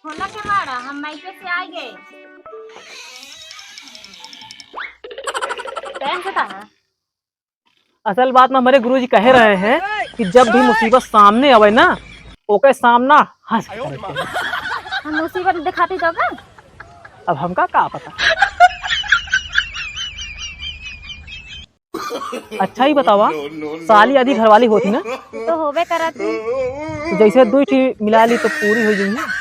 खोला के मारा हम मायके से आ गए। टाइम से था। असल बात में हमारे गुरुजी कह रहे हैं कि जब भी मुसीबत सामने आवे ना ओके सामना हंस के करे के। हम मुसीबत दिखाती तो का। अब हमका का पता। अच्छा ही बतावा साली आदि घरवाली होती ना तो होबे करत ही। तो जैसे दो चीज मिला ली तो पूरी हो जाएगी।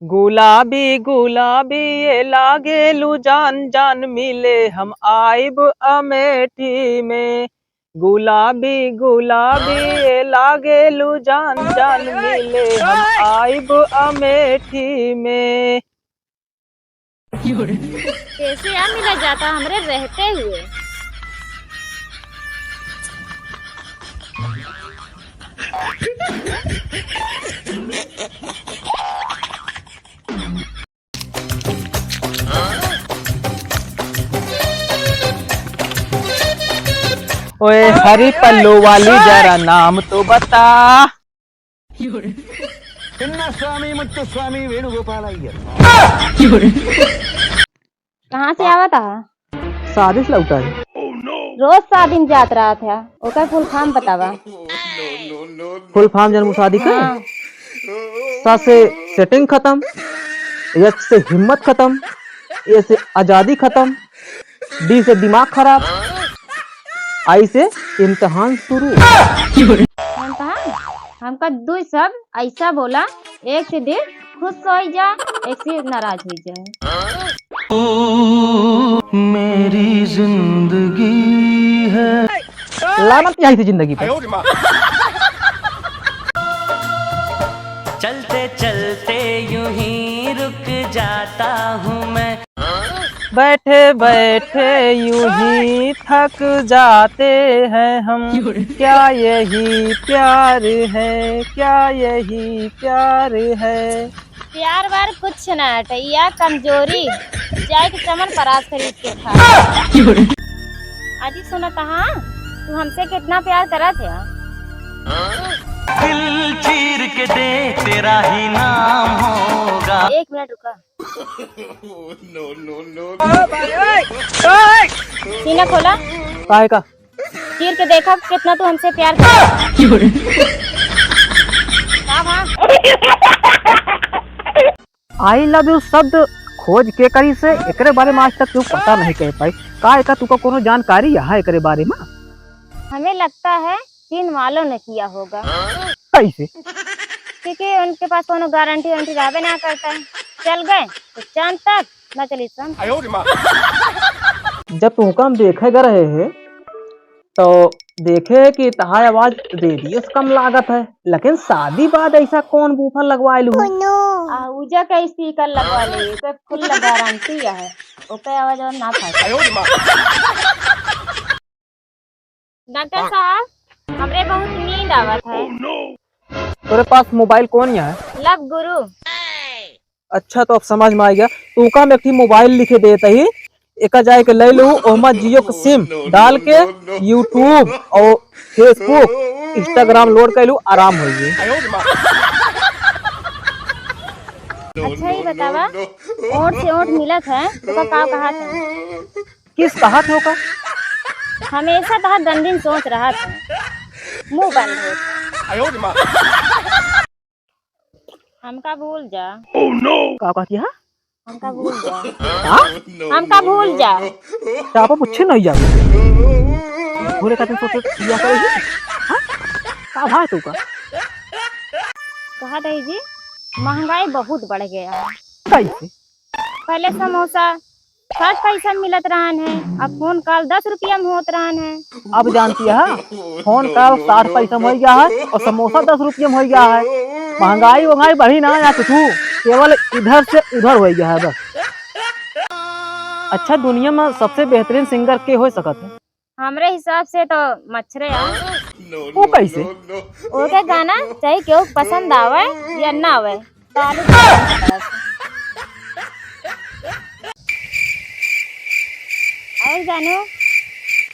गुलाबी गुलाबी ये लागेलू जान जान मिले हम आइब अमेठी में। गुलाबी गुलाबी ये लागेलू जान जान मिले हम आइब अमेठी में। कैसे आ मिला जाता हमरे रहते हुए। ओए हरी पल्लू वाली जरा नाम तो बता। स्वामी मुत्तु स्वामी वेणुगोपाल अय्यर। कहाँ से आवा था? शादी से लौटा है। रोज शादी में जात रहा था। ओका फुल फॉर्म बतावा। फुल फॉर्म जन्म शादी का हाँ। सा से सेटिंग खत्म, एच से हिम्मत खत्म, ए से आजादी खत्म, डी से दिमाग खराब, आई से इम्तिहान शुरू। हम कहा हमका दो सब ऐसा बोला। एक से दिल खुश हो जा, एक से नाराज हो जाए। मेरी जिंदगी है लानत यही थी जिंदगी पे। चलते चलते यूं ही रुक जाता हूँ मैं। बैठे बैठे यूं ही थक जाते हैं हम। क्या यही प्यार है, क्या यही प्यार है। प्यार वार कुछ ना टैया कमजोरी जाए के चमन परास खरीद के खा। आजी सुना कहा तू हमसे कितना प्यार करा था। दिल चीर के दे तेरा ही नाम होगा। 1 मिनट रुका। सीना खोला काहे का चीर के देखा कितना तू हमसे प्यार करा। आई लव यू शब्द खोज के करी से एकरे बारे में आज तक तू पता नहीं कह पाई। का एका तुका कोनो जानकारी है एकरे बारे में? हमें लगता है तीन वालों ने किया होगा। कैसे? क्योंकि उनके पास कोनो गारंटी वारंटी रहबे ना करता है। चल गए तो चांद तक न चली सन। जब तुमका हम देखे गए रहे हैं तो देखे कि तहार आवाज रेडियस कम लागत है, लेकिन शादी बाद ऐसा कौन बूफर लगवा लू? ऊजा का स्पीकर लगवा ले ओके फुल गारंटी है। ओके आवाज और ना फंसे। डॉक्टर साहब हमरे बहुत नींद आवत है। तेरे पास मोबाइल कौन है? लव गुरु। अच्छा तो अब समझ में आ गया। तू का में एक मोबाइल लिखे देते ही एक जाए के ले लू ओमा जियो का सिम डाल के यूट्यूब और फेसबुक इंस्टाग्राम लोड कर लू आराम हो गई। अच्छा ही बतावा ओट से ओट मिलत है तो का कहा था? किस कहा थे का? हमेशा तहा दिन सोच रहा था मुंह बंद हो। हमका भूल जा। का कहती है? हमका भूल जा। हाँ? हमका भूल जा। चापा पूछे नहीं जाओ भूले का दिन सोच किया करेगी। हाँ? का भाई तू का? कहा था जी महंगाई बहुत बढ़ गया है। कैसे? पहले समोसा 60 पैसा में मिलत रहन है, अब फोन कॉल 10 रुपया में होत रहन है। अब जानती है फोन कॉल 60 पैसा में हो गया है और समोसा 10 रुपये में हो गया है। महंगाई वंगाई बढ़ी ना या कुछ केवल इधर से उधर हो गया है बस। अच्छा दुनिया में सबसे बेहतरीन सिंगर के हो सकत है? हमरे हिसाब से तो मच्छरे आ। वो कैसे? ओके गाना चाहे क्यों पसंद आवे या ना आवे तालुक और जानू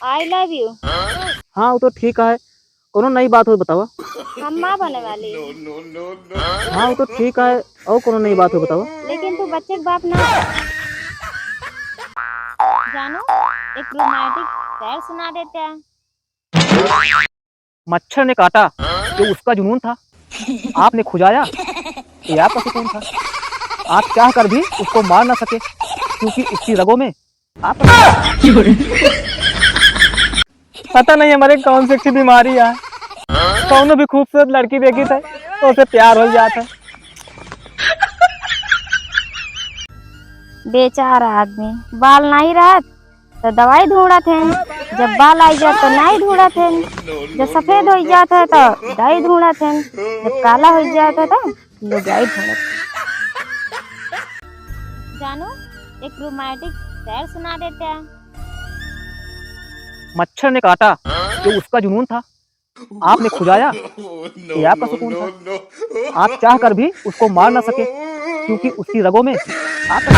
आई लव यू। हाँ वो तो ठीक है। कोनो नई बात हो बताओ। हम माँ बने वाली। हाँ वो तो ठीक है, और कोनो नई बात हो बताओ। लेकिन तू बच्चे के बाप ना। जानू, एक रोमांटिक शेर सुना देते हैं। मच्छर ने काटा जो उसका जुनून था, आपने खुजाया तो आपका सुकून था। आप चाह कर भी उसको मार ना सके क्योंकि उसकी रगों में आपका पता नहीं हमारे कौन सी अच्छी बीमारी है। कौन भी खूबसूरत लड़की देखी थे तो उसे प्यार हो जाता है। बेचारा आदमी, बाल नहीं रहत तो दवाई ढूंढत है, जब बाल आई जात तो नहीं ढूंढत है, जब सफेद हो जाता है तो डाई ढूंढत है, जब काला हो जाता है तो लुगाई ढूंढत है। जानू, एक रोमांटिक शेर सुना देते हैं। मच्छर ने काटा जो उसका जुनून था, आपने खुजाया तो आपका सुकून था। आप चाह कर भी उसको मार ना सके क्योंकि उसकी रगों में आपका